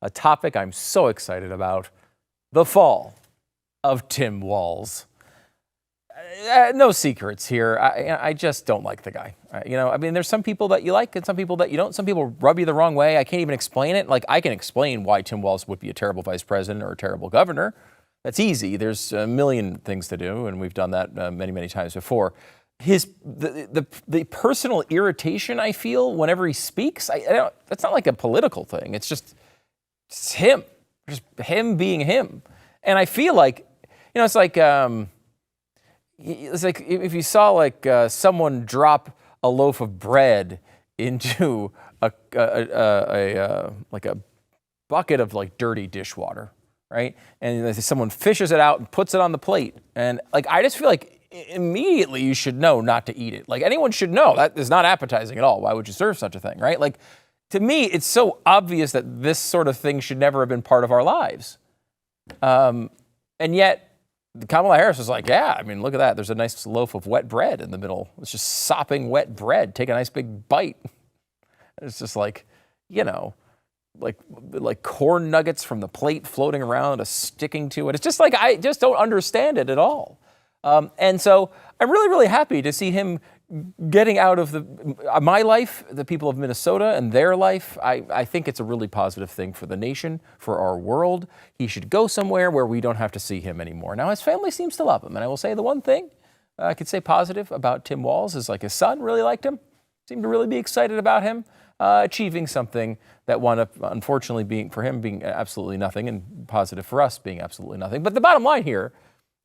a topic I'm so excited about, the fall of Tim Walz. No secrets here. I just don't like the guy. There's some people that you like and some people that you don't. Some people rub you the wrong way. I can't even explain it. Like, I can explain why Tim Walz would be a terrible vice president or a terrible governor. That's easy. There's a million things to do, and we've done that many, many times before. The personal irritation I feel whenever he speaks, that's not like a political thing. It's him. Just him being him. And I feel like, it's like if you saw someone drop a loaf of bread into a bucket of dirty dishwater, right? And someone fishes it out and puts it on the plate, and I just feel like immediately you should know not to eat it. Like, anyone should know that is not appetizing at all. Why would you serve such a thing, right? To me, it's so obvious that this sort of thing should never have been part of our lives. And yet, Kamala Harris was like, yeah, look at that. There's a nice loaf of wet bread in the middle. It's just sopping wet bread. Take a nice big bite. It's just like corn nuggets from the plate floating around, sticking to it. It's just I just don't understand it at all. And so I'm really, really happy to see him getting out of my life, the people of Minnesota and their life. I think it's a really positive thing for the nation, for our world. He should go somewhere where we don't have to see him anymore. Now, his family seems to love him. And I will say the one thing I could say positive about Tim Walz is his son really liked him, seemed to really be excited about him achieving something that wound up, unfortunately, being absolutely nothing, and positive for us being absolutely nothing. But the bottom line here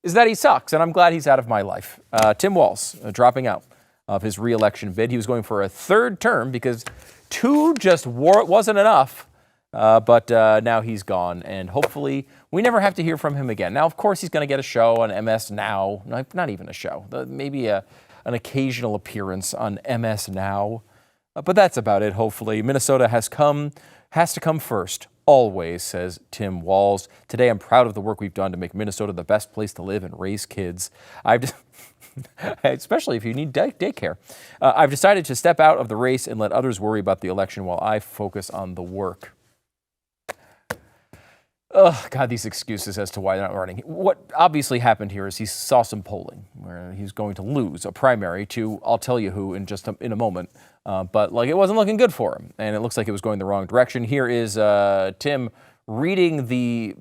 is that he sucks, and I'm glad he's out of my life. Tim Walz dropping out of his re-election bid. He was going for a third term because 2 just wasn't enough, but now he's gone, and hopefully we never have to hear from him again. Now, of course, he's going to get a show on MS Now. Not even a show. Maybe an occasional appearance on MS Now. But that's about it, hopefully. Minnesota has to come first. Always, says Tim Walz. Today, I'm proud of the work we've done to make Minnesota the best place to live and raise kids. Especially if you need daycare. I've decided to step out of the race and let others worry about the election while I focus on the work. Oh, God, these excuses as to why they're not running. What obviously happened here is he saw some polling where he's going to lose a primary to, I'll tell you who in a moment. But it wasn't looking good for him, and it looks like it was going the wrong direction. Here is Tim reading the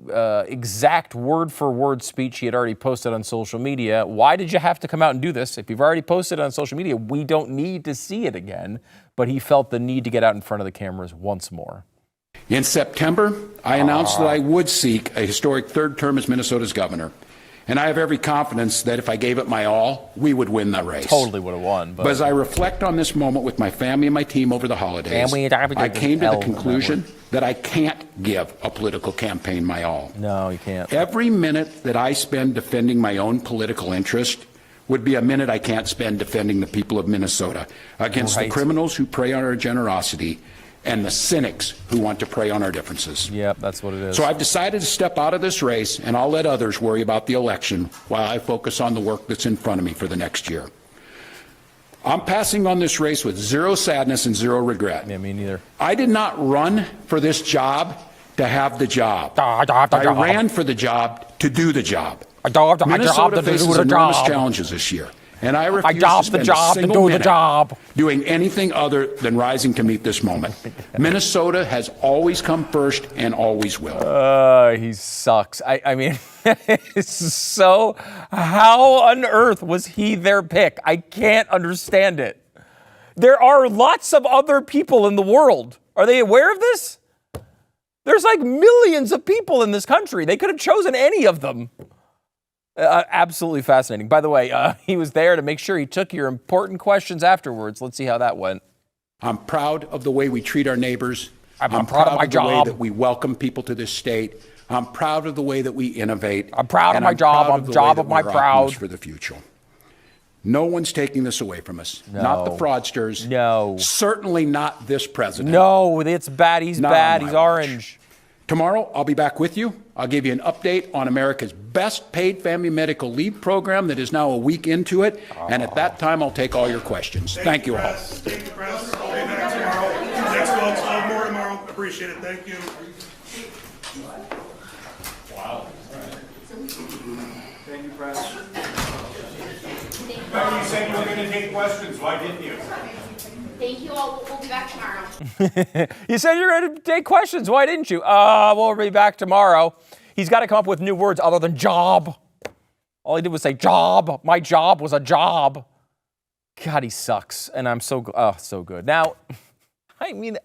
exact word-for-word speech he had already posted on social media. Why did you have to come out and do this? If you've already posted it on social media, we don't need to see it again. But he felt the need to get out in front of the cameras once more. In September, I announced that I would seek a historic third term as Minnesota's governor. And I have every confidence that if I gave it my all, we would win the race. Totally would have won. But as I reflect on this moment with my family and my team over the holidays, I came to the conclusion that I can't give a political campaign my all. No, you can't. Every minute that I spend defending my own political interest would be a minute I can't spend defending the people of Minnesota against the criminals who prey on our generosity and the cynics who want to prey on our differences. Yep, that's what it is. So I've decided to step out of this race, and I'll let others worry about the election while I focus on the work that's in front of me for the next year. I'm passing on this race with zero sadness and zero regret. Yeah, me neither. I did not run for this job to have the job. I ran for the job to do the job. Minnesota faces enormous challenges this year. And I refuse to spend a single minute doing anything other than rising to meet this moment. Minnesota has always come first and always will. He sucks. So how on earth was he their pick? I can't understand it. There are lots of other people in the world. Are they aware of this? There's millions of people in this country. They could have chosen any of them. Absolutely fascinating. By the way, he was there to make sure he took your important questions afterwards. Let's see how that went. I'm proud of the way we treat our neighbors. I'm proud of my job. The way that we welcome people to this state. I'm proud of the way that we innovate. I'm proud of my job. I'm proud of my proud for the future. No one's taking this away from us. No. Not the fraudsters. No. Certainly not this president. No, it's bad. He's bad. He's orange. Tomorrow, I'll be back with you. I'll give you an update on America's best paid family medical leave program that is now a week into it. And at that time, I'll take all your questions. Thank you all. Thank you, Press. I'll be back tomorrow. Next call, 12 more tomorrow. Appreciate it. Thank you. press. But you said you were going to take questions. Why didn't you? Thank you all. We'll be back tomorrow. You said you were going to take questions. Why didn't you? We'll be back tomorrow. He's got to come up with new words other than job. All he did was say job. My job was a job. God, he sucks. And I'm so good. Now, I mean,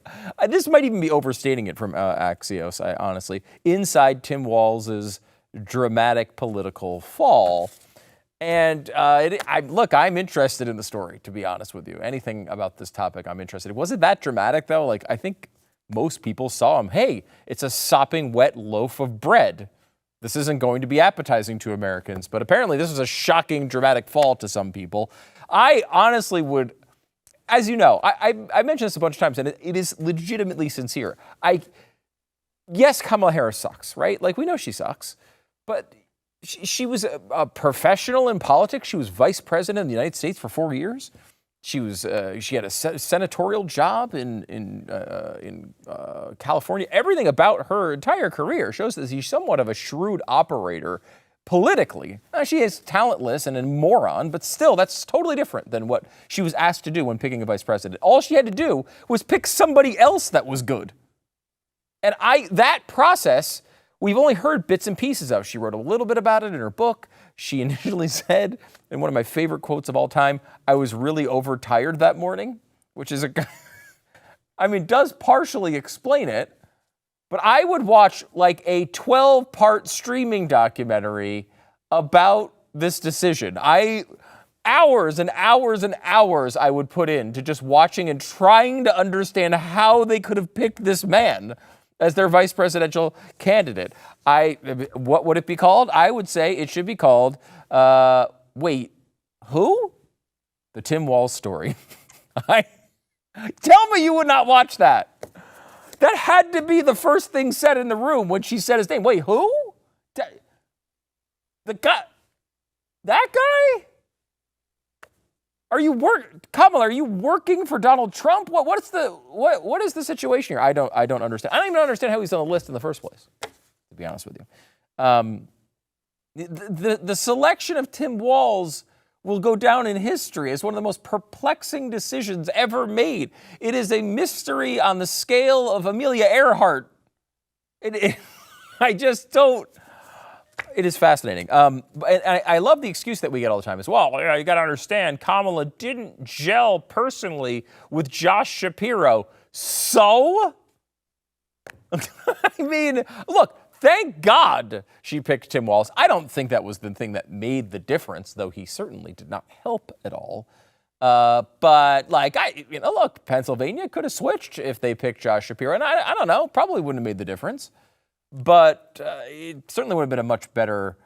this might even be overstating it from Axios, honestly. Inside Tim Walz's dramatic political fall. And I'm interested in the story, to be honest with you. Anything about this topic, I'm interested in. Was it that dramatic, though? Like, I think most people saw him. Hey, it's a sopping wet loaf of bread. This isn't going to be appetizing to Americans. But apparently this was a shocking, dramatic fall to some people. I honestly would, as you know, I mentioned this a bunch of times, and it is legitimately sincere. Yes, Kamala Harris sucks, right? Like, we know she sucks. But she was a professional in politics. She was vice president of the United States for 4 years. She had a senatorial job in California. Everything about her entire career shows that she's somewhat of a shrewd operator politically. She is talentless and a moron, but still, that's totally different than what she was asked to do when picking a vice president. All she had to do was pick somebody else that was good. And that process, we've only heard bits and pieces of. She wrote a little bit about it in her book. She initially said, in one of my favorite quotes of all time, I was really overtired that morning, which is does partially explain it. But I would watch like a 12-part streaming documentary about this decision. Hours and hours and hours I would put into just watching and trying to understand how they could have picked this man as their vice presidential candidate. What would it be called? I would say it should be called, wait, who? The Tim Walz story. Tell me you would not watch that. That had to be the first thing said in the room when she said his name. Wait, who? The guy? That guy? Kamala, are you working for Donald Trump? What is the situation here? I don't understand. I don't even understand how he's on the list in the first place, to be honest with you. The selection of Tim Walz will go down in history as one of the most perplexing decisions ever made. It is a mystery on the scale of Amelia Earhart. I just don't. It is fascinating. And I love the excuse that we get all the time as well. You got to understand, Kamala didn't gel personally with Josh Shapiro. So? I mean, look, thank God she picked Tim Walz. I don't think that was the thing that made the difference, though he certainly did not help at all. But look, Pennsylvania could have switched if they picked Josh Shapiro. And I don't know, probably wouldn't have made the difference. But it certainly would have been a much better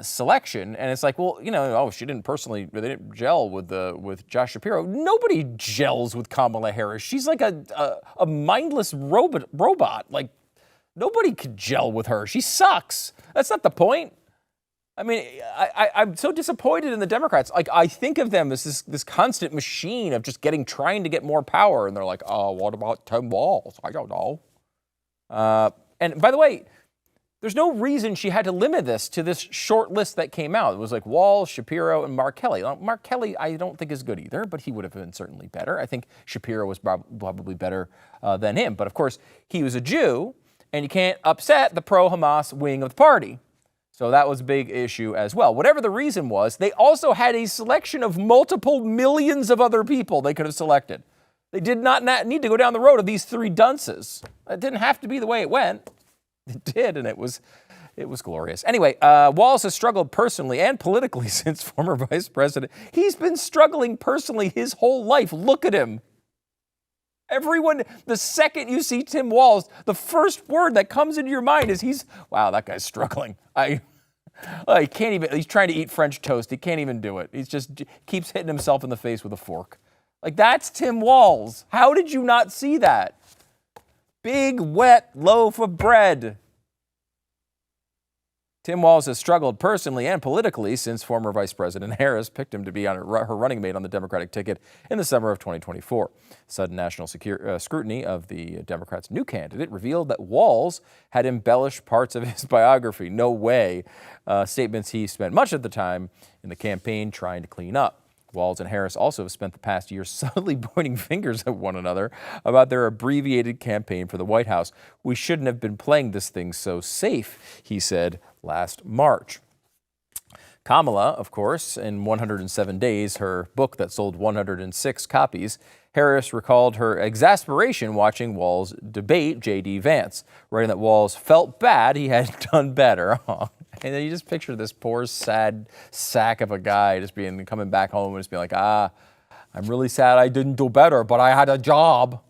selection. And it's like, well, they didn't gel with Josh Shapiro. Nobody gels with Kamala Harris. She's like a mindless robot. Like, nobody could gel with her. She sucks. That's not the point. I mean, I'm so disappointed in the Democrats. Like, I think of them as this constant machine of just trying to get more power. And they're like, oh, what about Tim Walz? I don't know. And by the way, there's no reason she had to limit this to this short list that came out. It was like Walz, Shapiro, and Mark Kelly. Now, Mark Kelly, I don't think is good either, but he would have been certainly better. I think Shapiro was probably better than him. But of course, he was a Jew, and you can't upset the pro-Hamas wing of the party. So that was a big issue as well. Whatever the reason was, they also had a selection of multiple millions of other people they could have selected. They did not need to go down the road of these three dunces. It didn't have to be the way it went. It did, and it was glorious. Anyway, Walz has struggled personally and politically since former vice president. He's been struggling personally his whole life. Look at him. Everyone, the second you see Tim Walz, the first word that comes into your mind is wow, that guy's struggling. He can't even, he's trying to eat French toast. He can't even do it. He just keeps hitting himself in the face with a fork. Like, that's Tim Walz. How did you not see that? Big, wet loaf of bread. Tim Walz has struggled personally and politically since former Vice President Harris picked him to be on her running mate on the Democratic ticket in the summer of 2024. Sudden national scrutiny of the Democrats' new candidate revealed that Walz had embellished parts of his biography. No way. Statements he spent much of the time in the campaign trying to clean up. Walz and Harris also have spent the past year subtly pointing fingers at one another about their abbreviated campaign for the White House. We shouldn't have been playing this thing so safe, he said last March. Kamala, of course, in 107 Days, her book that sold 106 copies, Harris recalled her exasperation watching Walz debate J.D. Vance, writing that Walz felt bad he had done better. And then you just picture this poor, sad sack of a guy just coming back home and just being like, I'm really sad I didn't do better, but I had a job.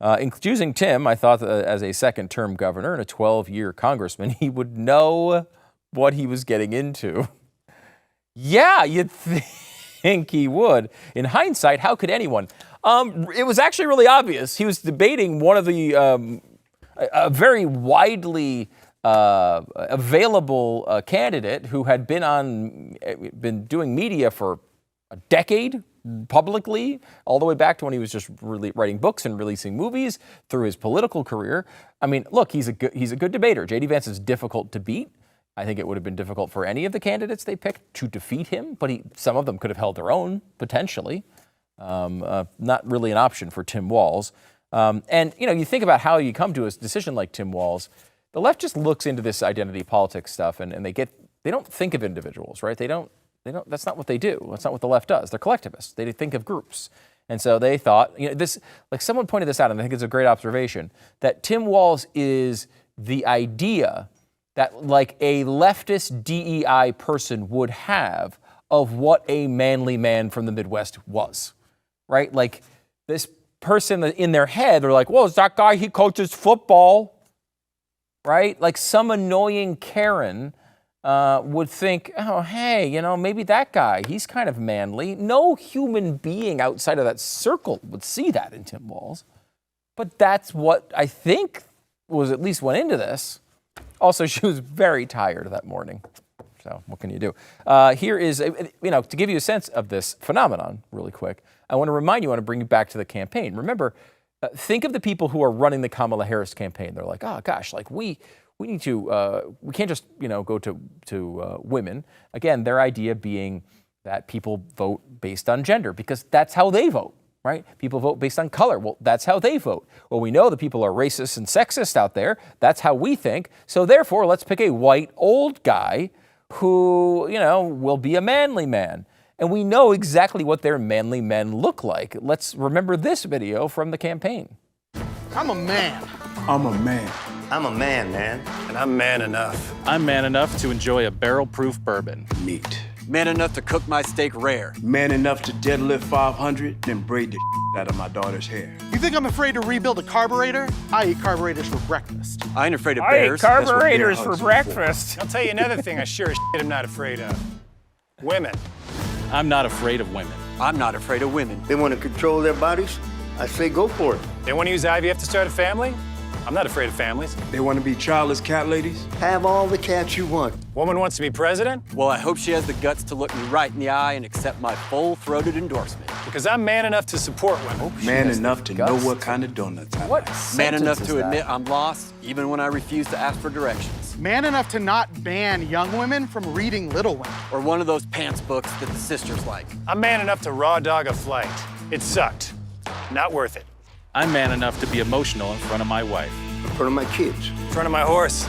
In choosing Tim, I thought that as a second-term governor and a 12-year congressman, he would know what he was getting into. Yeah, you'd think he would. In hindsight, how could anyone? It was actually really obvious. He was debating one of the a very widely available candidate who had been doing media for a decade publicly, all the way back to when he was just really writing books and releasing movies, through his political career. I mean, look, he's a good debater. J.D. Vance is difficult to beat. I think it would have been difficult for any of the candidates they picked to defeat him, but some of them could have held their own, potentially. Not really an option for Tim Walz. And, you think about how you come to a decision like Tim Walz. The left just looks into this identity politics stuff and they don't think of individuals, right? They don't, that's not what they do. That's not what the left does. They're collectivists. They think of groups. And so they thought, like someone pointed this out, and I think it's a great observation, that Tim Walz is the idea that like a leftist DEI person would have of what a manly man from the Midwest was, right? Like this person in their head, they're like, well, is that guy, he coaches football, right? Like some annoying Karen would think, oh, hey, maybe that guy, he's kind of manly. No human being outside of that circle would see that in Tim Walz. But that's what I think was at least went into this. Also, she was very tired that morning. So what can you do? Here is, to give you a sense of this phenomenon really quick, I want to bring you back to the campaign. Remember, think of the people who are running the Kamala Harris campaign. They're like, oh gosh, like we need to, we can't just, go to women. Again, their idea being that people vote based on gender because that's how they vote, right? People vote based on color. Well, that's how they vote. Well, we know that people are racist and sexist out there. That's how we think. So therefore, let's pick a white old guy who, will be a manly man. And we know exactly what their manly men look like. Let's remember this video from the campaign. I'm a man. I'm a man. I'm a man. And I'm man enough. I'm man enough to enjoy a barrel-proof bourbon. Meat. Man enough to cook my steak rare. Man enough to deadlift 500, then braid the out of my daughter's hair. You think I'm afraid to rebuild a carburetor? I eat carburetors for breakfast. I ain't afraid of I bears. eat carburetors for breakfast. I'll tell you another thing I sure as shit am not afraid of. Women. I'm not afraid of women. I'm not afraid of women. They want to control their bodies? I say go for it. They want to use IVF to start a family? I'm not afraid of families. They want to be childless cat ladies? Have all the cats you want. Woman wants to be president? Well, I hope she has the guts to look me right in the eye and accept my full-throated endorsement. Because I'm man enough to support women. Man enough to know what kind of donuts I like. Man enough to admit I'm lost, even when I refuse to ask for directions. Man enough to not ban young women from reading Little Women. Or one of those pants books that the sisters like. I'm man enough to raw dog a flight. It sucked. Not worth it. I'm man enough to be emotional in front of my wife. In front of my kids. In front of my horse.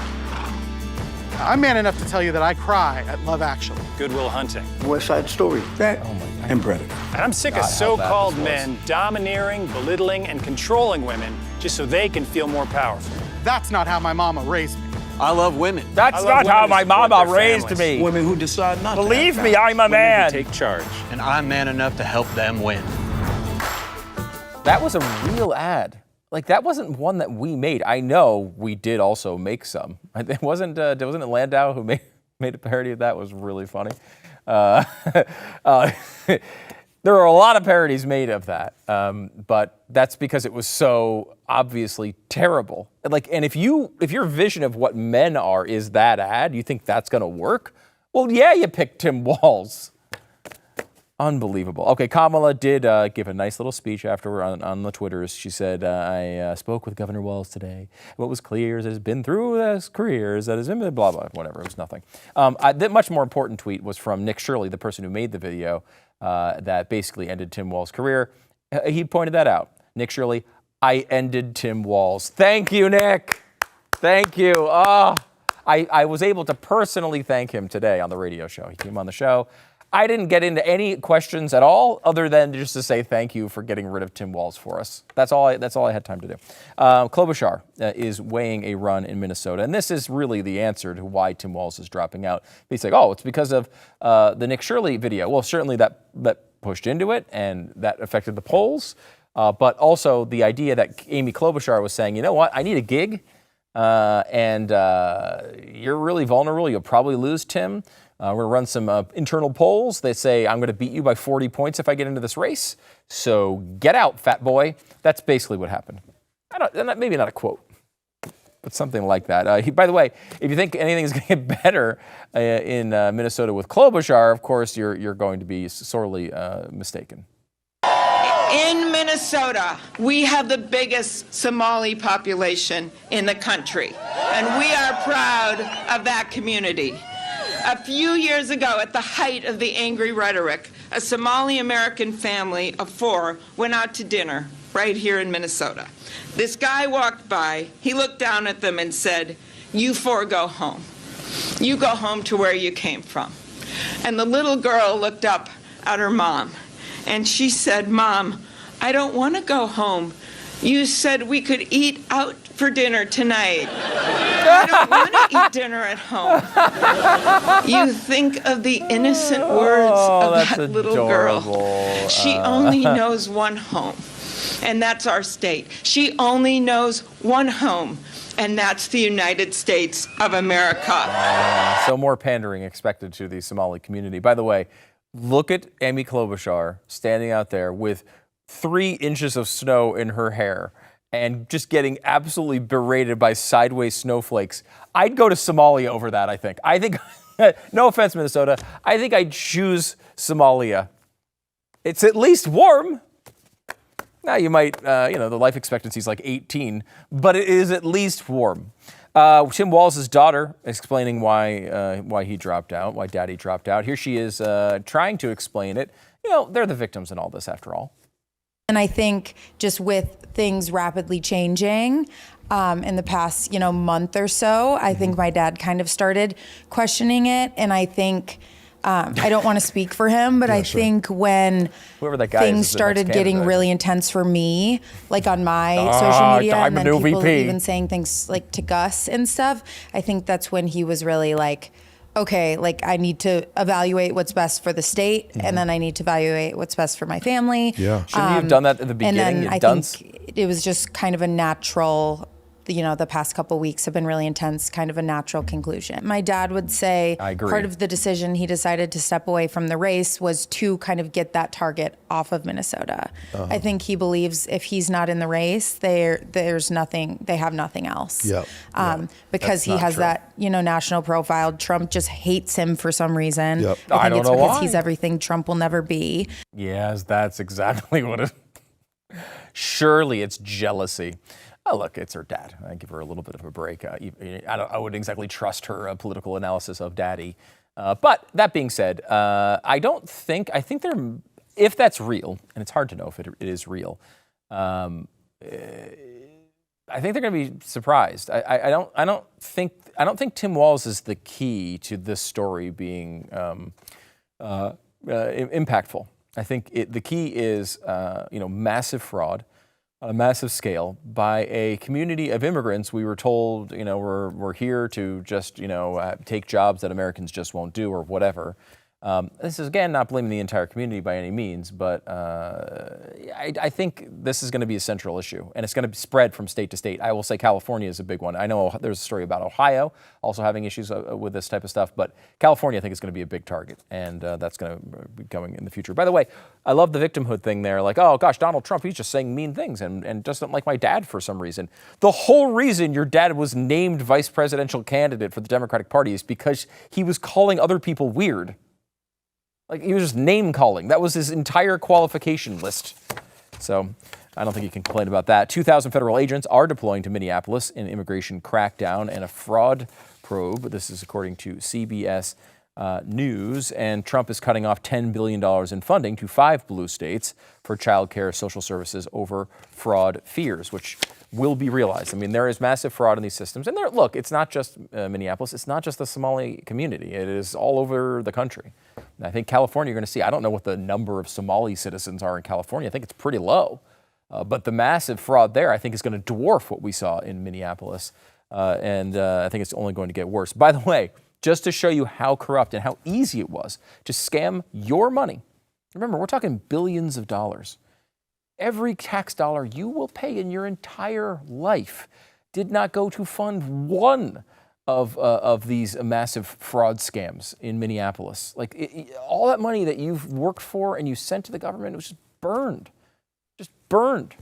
I'm man enough to tell you that I cry at Love Actually. Good Will Hunting. West Side Story. That and Predator. And I'm sick of so-called men domineering, belittling, and controlling women just so they can feel more powerful. That's not how my mama raised me. I love women. That's not how my mama raised me. Women who decide not Believe to me, I'm a man. Take charge. And I'm man enough to help them win. That was a real ad. Like, that wasn't one that we made. I know we did also make some. It wasn't it Landau who made a parody of that? It was really funny. There are a lot of parodies made of that, but that's because it was so obviously terrible. And if your vision of what men are is that ad, you think that's going to work? Well, yeah, you picked Tim Walz. Unbelievable. Okay, Kamala did give a nice little speech after on the Twitters. She said, I spoke with Governor Walz today. What was clear is that he's been through his career, is that his blah, blah, whatever. It was nothing. The much more important tweet was from Nick Shirley, the person who made the video that basically ended Tim Walz's career. He pointed that out. Nick Shirley, I ended Tim Walz. Thank you, Nick. Thank you. I was able to personally thank him today on the radio show. He came on the show. I didn't get into any questions at all, other than just to say thank you for getting rid of Tim Walz for us. That's all I had time to do. Klobuchar is weighing a run in Minnesota, and this is really the answer to why Tim Walz is dropping out. He's like, it's because of the Nick Shirley video. Well, certainly that pushed into it, and that affected the polls, but also the idea that Amy Klobuchar was saying, you know what, I need a gig, and you're really vulnerable. You'll probably lose, Tim. We're going to run some internal polls. They say, I'm going to beat you by 40 points if I get into this race. So get out, fat boy. That's basically what happened. Maybe not a quote, but something like that. By the way, if you think anything is going to get better in Minnesota with Klobuchar, of course, you're going to be sorely mistaken. In Minnesota, we have the biggest Somali population in the country, and we are proud of that community. A few years ago, at the height of the angry rhetoric, a Somali-American family of 4 went out to dinner right here in Minnesota. This guy walked by, he looked down at them and said, "You 4 go home. You go home to where you came from." And the little girl looked up at her mom, and she said, "Mom, I don't want to go home. You said we could eat out for dinner tonight. I don't want to eat dinner at home." You think of the innocent words of that little girl. She only knows one home, and that's our state. She only knows one home, and that's the United States of America. So more pandering expected to the Somali community. By the way, look at Amy Klobuchar standing out there with 3 inches of snow in her hair and just getting absolutely berated by sideways snowflakes. I'd go to Somalia over that, I think. No offense, Minnesota, I think I'd choose Somalia. It's at least warm. Now, you might, the life expectancy is like 18, but it is at least warm. Tim Walz's daughter explaining why he dropped out, why Daddy dropped out. Here she is trying to explain it. They're the victims in all this, after all. And I think just with things rapidly changing in the past, month or so, I think my dad kind of started questioning it. And I think, I don't want to speak for him, but I think when things started getting really intense for me, like on my social media, and then people even saying things like to Gus and stuff, I think that's when he was really like, okay, I need to evaluate what's best for the state, and then I need to evaluate what's best for my family. Yeah. Shouldn't you have done that at the beginning? And then I think it was just kind of a natural, the past couple weeks have been really intense, kind of a natural conclusion. My dad would say part of the decision he decided to step away from the race was to kind of get that target off of Minnesota. I think he believes if he's not in the race, there's nothing, they have nothing else. Because he has that, national profile. Trump just hates him for some reason. I think it's because he's everything Trump will never be. Yes, that's exactly what it is. Surely it's jealousy. Oh, look, it's her dad. I give her a little bit of a break. I wouldn't exactly trust her political analysis of Daddy. But that being said, I think if that's real, and it's hard to know if it is real, I think they're going to be surprised. I don't think Tim Walz is the key to this story being impactful. I think the key is massive fraud on a massive scale by a community of immigrants. We were told, we're here to just, take jobs that Americans just won't do or whatever. This is, again, not blaming the entire community by any means, but I think this is going to be a central issue, and it's going to spread from state to state. I will say California is a big one. I know there's a story about Ohio also having issues with this type of stuff, but California, I think, is going to be a big target, and that's going to be coming in the future. By the way, I love the victimhood thing there. Like, oh, gosh, Donald Trump, he's just saying mean things and doesn't like my dad for some reason. The whole reason your dad was named vice presidential candidate for the Democratic Party is because he was calling other people weird. Like, he was just name calling. That was his entire qualification list. So I don't think you can complain about that. 2,000 federal agents are deploying to Minneapolis in immigration crackdown and a fraud probe. This is according to CBS News. And Trump is cutting off $10 billion in funding to 5 blue states for child care, social services over fraud fears, which will be realized. I mean, there is massive fraud in these systems. And look, it's not just Minneapolis. It's not just the Somali community. It is all over the country. And I think California, you're going to see, I don't know what the number of Somali citizens are in California. I think it's pretty low. But the massive fraud there, I think, is going to dwarf what we saw in Minneapolis. And I think it's only going to get worse. By the way, just to show you how corrupt and how easy it was to scam your money. Remember, we're talking billions of dollars. Every tax dollar you will pay in your entire life did not go to fund one of these massive fraud scams in Minneapolis. Like, all that money that you've worked for and you sent to the government, it was just burned. Just burned.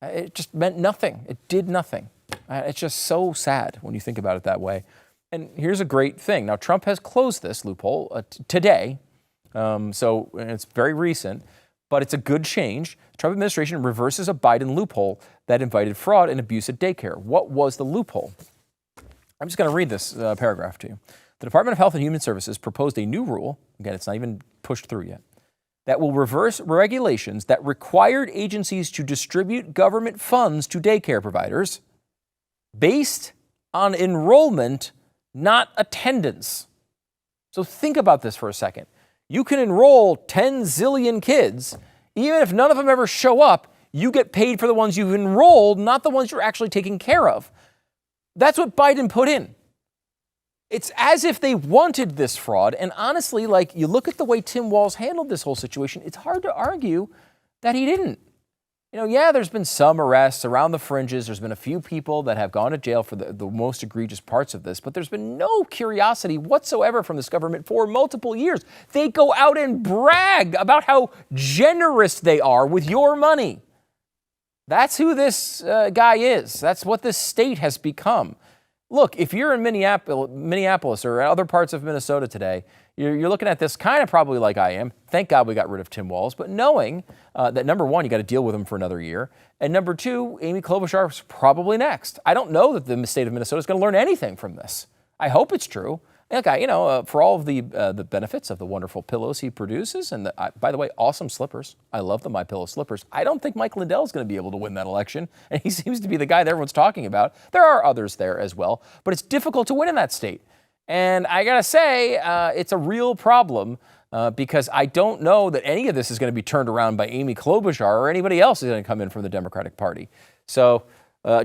It just meant nothing. It did nothing. It's just so sad when you think about it that way. And here's a great thing. Now, Trump has closed this loophole today, so it's very recent, but it's a good change. The Trump administration reverses a Biden loophole that invited fraud and abuse at daycare. What was the loophole? I'm just going to read this paragraph to you. The Department of Health and Human Services proposed a new rule, again, it's not even pushed through yet, that will reverse regulations that required agencies to distribute government funds to daycare providers based on enrollment, not attendance. So think about this for a second. You can enroll 10 zillion kids. Even if none of them ever show up, you get paid for the ones you've enrolled, not the ones you're actually taking care of. That's what Biden put in. It's as if they wanted this fraud. And honestly, like, you look at the way Tim Walz handled this whole situation, it's hard to argue that he didn't. You know, yeah, there's been some arrests around the fringes. There's been a few people that have gone to jail for the most egregious parts of this, but there's been no curiosity whatsoever from this government for multiple years. They go out and brag about how generous they are with your money. That's who this guy is. That's what this state has become. Look, if you're in Minneapolis or other parts of Minnesota today, you're looking at this kind of probably like I am. Thank God we got rid of Tim Walz, but knowing that, number one, you got to deal with him for another year, and number two, Amy Klobuchar is probably next. I don't know that the state of Minnesota is going to learn anything from this. I hope it's true. Okay, for all of the benefits of the wonderful pillows he produces, and by the way, awesome slippers. I love the MyPillow slippers. I don't think Mike Lindell is going to be able to win that election, and he seems to be the guy that everyone's talking about. There are others there as well, but it's difficult to win in that state. And I gotta say, it's a real problem because I don't know that any of this is going to be turned around by Amy Klobuchar or anybody else is going to come in from the Democratic Party. So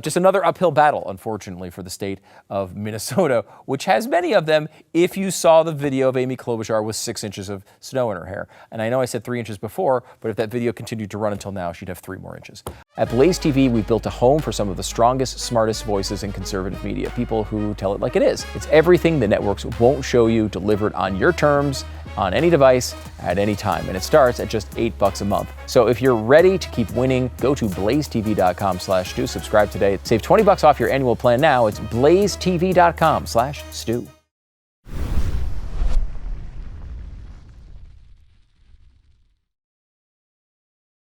just another uphill battle, unfortunately, for the state of Minnesota, which has many of them. If you saw the video of Amy Klobuchar with 6 inches of snow in her hair. And I know I said 3 inches before, but if that video continued to run until now, she'd have 3 more inches. At BlazeTV, we've built a home for some of the strongest, smartest voices in conservative media, people who tell it like it is. It's everything the networks won't show you, delivered on your terms, on any device, at any time. And it starts at just $8 a month. So if you're ready to keep winning, go to blazetv.com/Stu. Subscribe today. Save $20 off your annual plan now. It's blazetv.com/Stu.